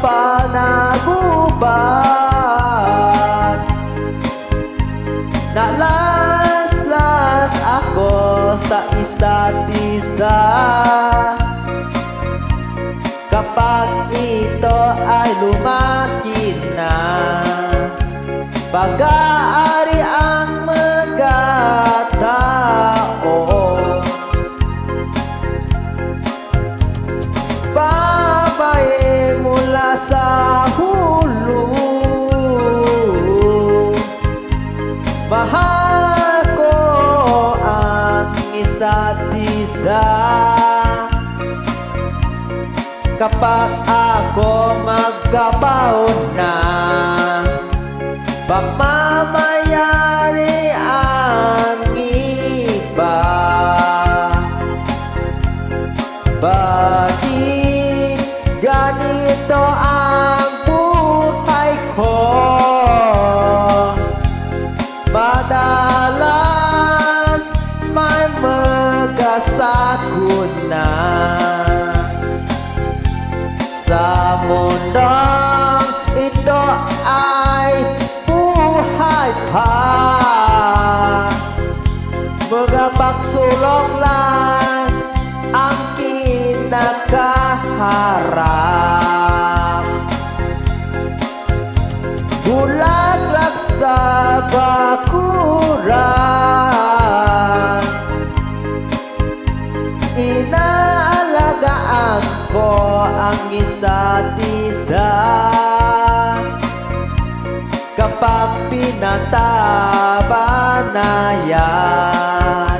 panaguban. Nalas-las ako sa isa't isa kapag ito ay lumaki na. Pag-aari ang mga tao, babae mula sa hulo. Mahal ko ang isa't isa kapag ako magkabaon na. Pagmamayari ang iba. Bakit ganito ang buhay ko? Madalas may magkasakuna sa mundong ito ay buhay pa. Mga pagsulong lang ang kinakaharap. Bulaklak sa bakuran, inaalagaan ko ang isa't isa kapag pinataba na yan.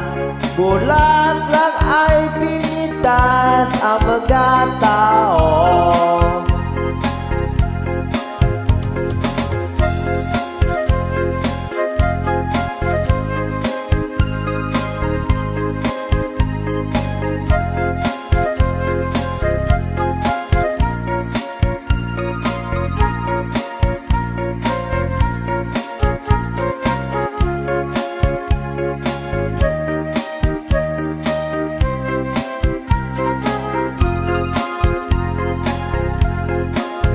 Bulaklak ay pinitas ang mga tao.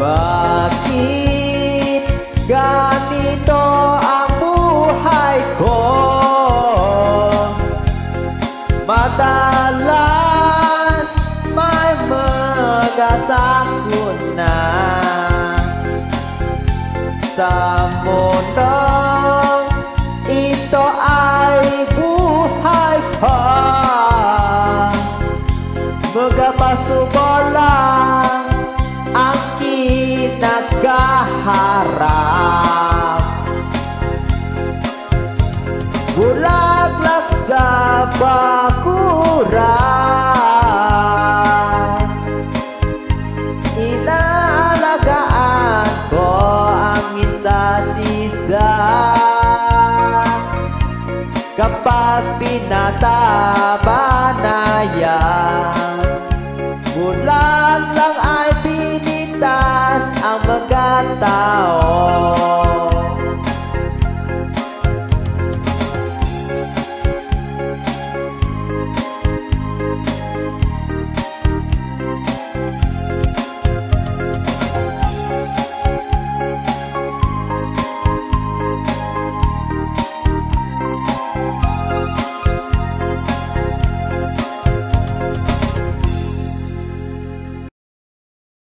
Bakit ganito ang buhay ko? Madalas may magkasakuna sa mundong ito ay buhay pa. Magpasubol lang ang kinakaharap. Bulaklak sa bakuran, inaalagaan ko ang isa't isa kapag pinataba na yan. Bulaklak